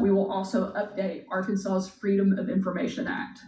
We will also update Arkansas's Freedom of Information Act.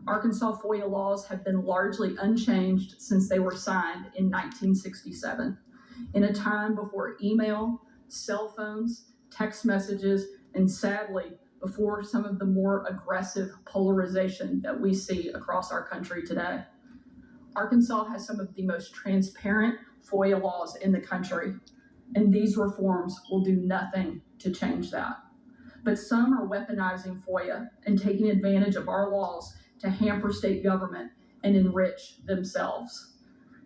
Arkansas FOIA laws have been largely unchanged since they were signed in 1967, in a time before email, cell phones, text messages, and sadly, before some of the more aggressive polarization that we see across our country today. Arkansas has some of the most transparent FOIA laws in the country, and these reforms will do nothing to change that. But some are weaponizing FOIA and taking advantage of our laws to hamper state government and enrich themselves.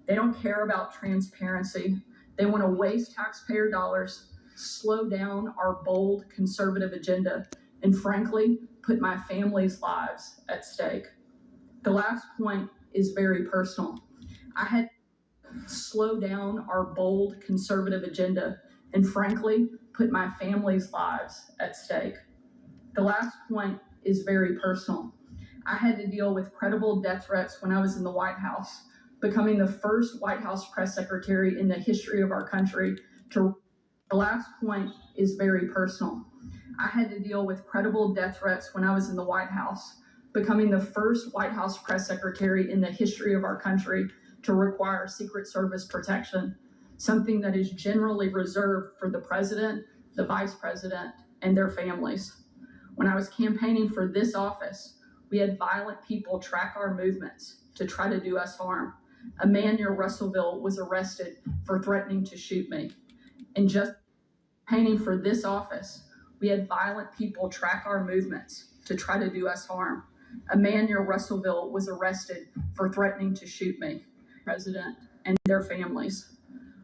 They don't care about transparency. They want to waste taxpayer dollars, slow down our bold conservative agenda, and frankly, put my family's lives at stake. The last point is very personal. I had to slow down our bold conservative agenda and frankly, put my family's lives at stake. The last point is very personal. I had to deal with credible death threats when I was in the White House, becoming the first White House press secretary in the history of our country to. The last point is very personal. I had to deal with credible death threats when I was in the White House, becoming the first White House press secretary in the history of our country to require Secret Service protection, something that is generally reserved for the president, the vice president, and their families. When I was campaigning for this office, we had violent people track our movements to try to do us harm. A man near Russellville was arrested for threatening to shoot me. And just campaigning for this office, we had violent people track our movements to try to do us harm. A man near Russellville was arrested for threatening to shoot me, president, and their families.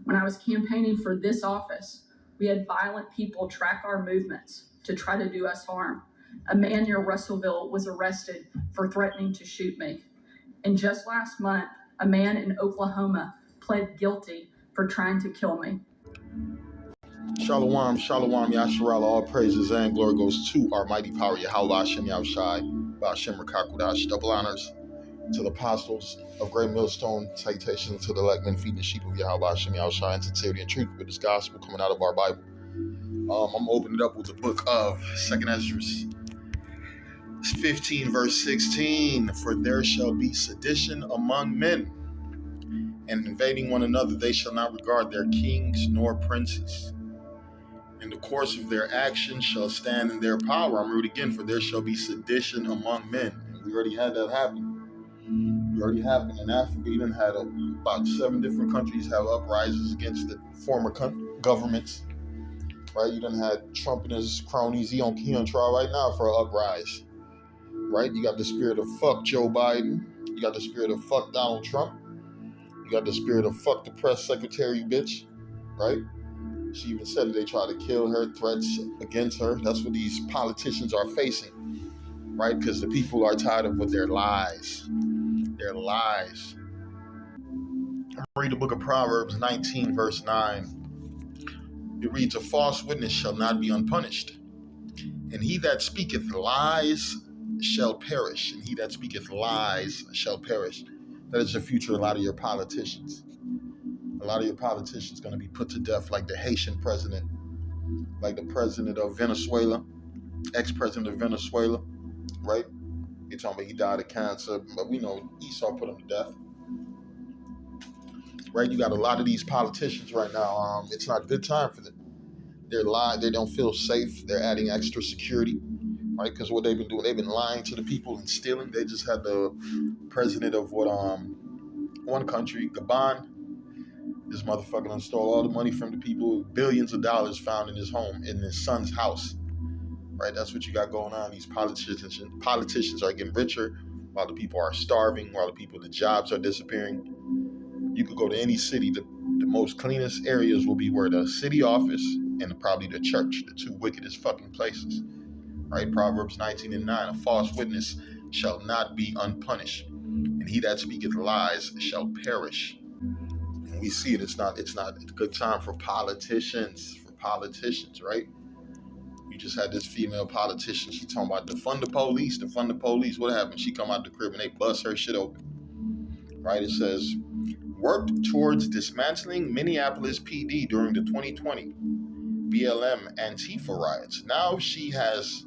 When I was campaigning for this office, we had violent people track our movements to try to do us harm. A man near Russellville was arrested for threatening to shoot me. And just last month, a man in Oklahoma pled guilty for trying to kill me. Shalom, shalom, Yasharala, all praises and glory goes to our mighty power, Yahweh Hashem Yahushai, Ba'ashem Rakakudash, double honors to the apostles of Great Millstone, salutations to the elect men feeding the sheep of Yahweh Hashem Yahushai, and sincerity and truth with this gospel coming out of our Bible. I'm opening it up with the book of 2nd Esdras, 15 verse 16, for there shall be sedition among men, and invading one another they shall not regard their kings nor princes. In the course of their actions shall stand in their power. I'm reading again, for there shall be sedition among men. We already had that happen. It already happened in Africa. You done had about 7 different countries have uprisings against the former governments. Right? You done had Trump and his cronies. He on trial right now for an uprise. Right? You got the spirit of fuck Joe Biden. You got the spirit of fuck Donald Trump. You got the spirit of fuck the press secretary bitch. Right? She even said that they tried to kill her, threats against her. That's what these politicians are facing, right? Because the people are tired of what their lies. Their lies. I'm reading the book of Proverbs 19, verse 9. It reads, a false witness shall not be unpunished, and he that speaketh lies shall perish. And he that speaketh lies shall perish. That is the future of a lot of your politicians. A lot of your politicians going to be put to death like the Haitian president, like the president of Venezuela, ex-president of Venezuela, right? You're talking about he died of cancer, but we know Esau put him to death, right? You got a lot of these politicians right now. It's not a good time for them. They're lying. They don't feel safe. They're adding extra security, right? Because what they've been doing, they've been lying to the people and stealing. They just had the president of one country, Gabon. This motherfucker done stole all the money from the people, billions of dollars found in his home, in his son's house. Right? That's what you got going on. These politicians are getting richer while the people are starving, while the jobs are disappearing. You could go to any city. The most cleanest areas will be where the city office and probably the church, the 2 wickedest fucking places. Right? Proverbs 19 and 9, a false witness shall not be unpunished, and he that speaketh lies shall perish. We see it. It's not a good time for politicians, right? You just had this female politician. She talking about defund the police. What happened? She come out the crib and they bust her shit open. Right? It says, worked towards dismantling Minneapolis PD during the 2020 BLM Antifa riots. Now she has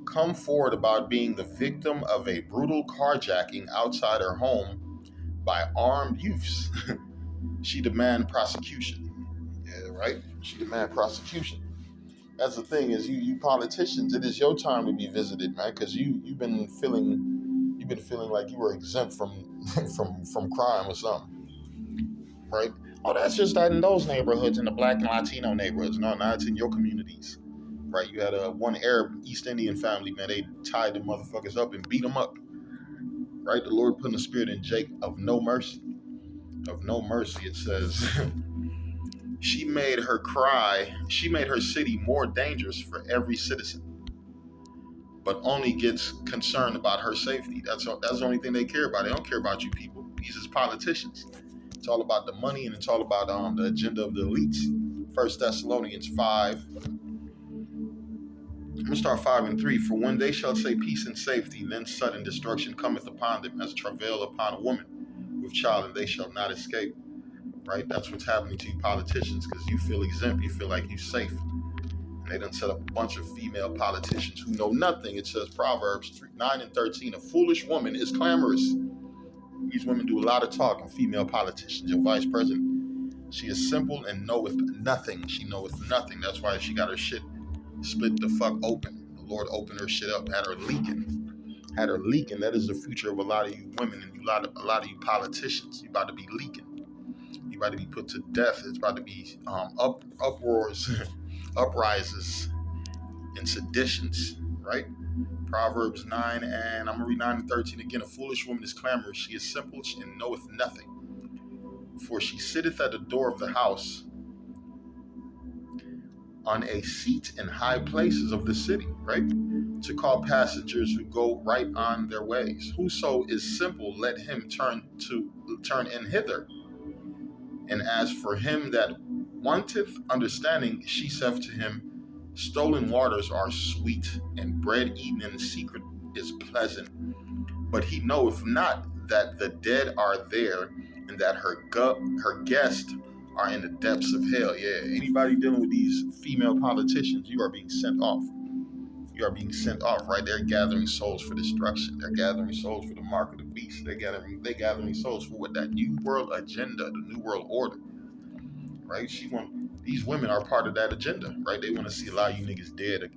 come forward about being the victim of a brutal carjacking outside her home by armed youths. She demand prosecution. Yeah, right? She demand prosecution. That's the thing is you politicians, it is your time to be visited, man, because you've been feeling like you were exempt from from crime or something, right? Oh, that's just that in those neighborhoods, in the Black and Latino neighborhoods. No, it's in your communities, right? You had one Arab East Indian family, man. They tied the motherfuckers up and beat them up, right? The Lord put in the spirit in Jake of no mercy, It says, she made her city more dangerous for every citizen, but only gets concerned about her safety. That's the only thing they care about. They don't care about you people. These is politicians. It's all about the money, and it's all about the agenda of the elites. 1 Thessalonians 5. I'm going to start 5 and 3. For when they shall say peace and safety, then sudden destruction cometh upon them as travail upon a woman with child, and they shall not escape. Right? That's what's happening to you politicians, because you feel exempt. You feel like you're safe. And they done set up a bunch of female politicians who know nothing. It says Proverbs 9 and 13, a foolish woman is clamorous. These women do a lot of talking, female politicians. Your vice president, she is simple and knoweth nothing. She knoweth nothing. That's why she got her shit split the fuck open. The Lord opened her shit up, had her leaking. That is the future of a lot of you women and a lot of you politicians. You about to be leaking. You about to be put to death. It's about to be uproars, uprises, and seditions, right? Proverbs 9, and I'm going to read 9 and 13 again. A foolish woman is clamorous. She is simple and knoweth nothing. For she sitteth at the door of the house on a seat in high places of the city, right? To call passengers who go right on their ways. Whoso is simple, let him turn in hither. And as for him that wanteth understanding, she saith to him, stolen waters are sweet, and bread eaten in secret is pleasant. But he knoweth not that the dead are there, and that her guests are in the depths of hell. Yeah, anybody dealing with these female politicians, you are being sent off. You are being sent off, right? They're gathering souls for destruction. They're gathering souls for the mark of the beast. They're gathering souls for what? That new world agenda, the new world order, right? These women are part of that agenda, right? They want to see a lot of you niggas dead.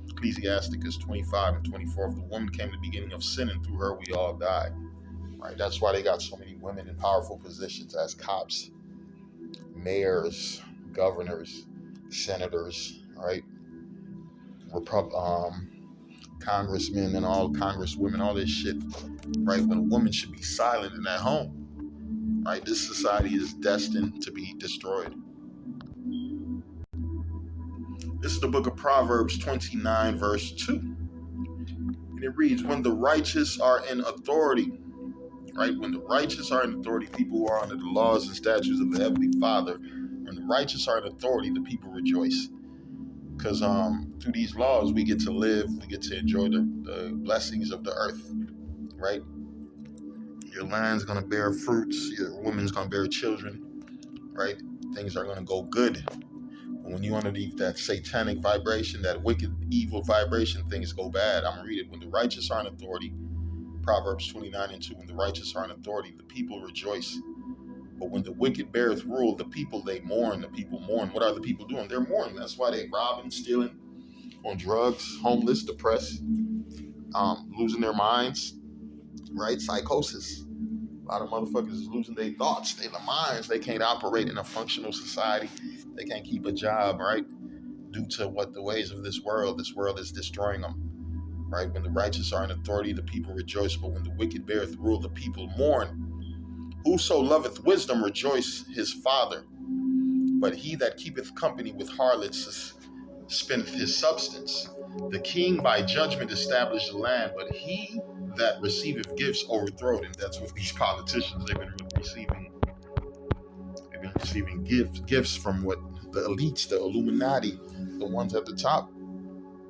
Ecclesiasticus 25 and 24. If the woman came to the beginning of sin, and through her we all died, right? That's why they got so many women in powerful positions as cops, mayors, governors, senators, right? Congressmen and all congresswomen, all this shit, right? When a woman should be silent in that home, right? This society is destined to be destroyed. This is the book of Proverbs 29, verse 2. And it reads, when the righteous are in authority, right? When the righteous are in authority, people who are under the laws and statutes of the Heavenly Father, when the righteous are in authority, the people rejoice. Because through these laws, we get to live, we get to enjoy the blessings of the earth, right? Your land's going to bear fruits, your woman's going to bear children, right? Things are going to go good. But when you're underneath that satanic vibration, that wicked, evil vibration, things go bad. I'm going to read it. When the righteous are in authority, Proverbs 29 and 2, when the righteous are in authority, the people rejoice. But when the wicked beareth rule, the people, they mourn. The people mourn. What are the people doing? They're mourning. That's why they robbing, stealing, on drugs, homeless, depressed, losing their minds, right? Psychosis. A lot of motherfuckers is losing their thoughts, their minds. They can't operate in a functional society. They can't keep a job, right? Due to what the ways of this world is destroying them, right? When the righteous are in authority, the people rejoice. But when the wicked beareth rule, the people mourn. Whoso loveth wisdom rejoice his father, but he that keepeth company with harlots spendeth his substance. The king by judgment established the land, but he that receiveth gifts overthrow it. And that's what these politicians, they've been receiving gifts from what the elites, the Illuminati, the ones at the top,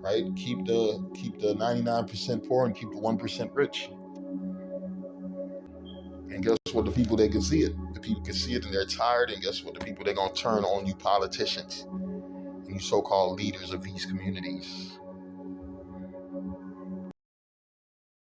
right? Keep the 99% poor and keep the 1% rich. And guess what? The people, they can see it. The people can see it and they're tired. And guess what? The people, they're going to turn on you politicians and you so-called leaders of these communities.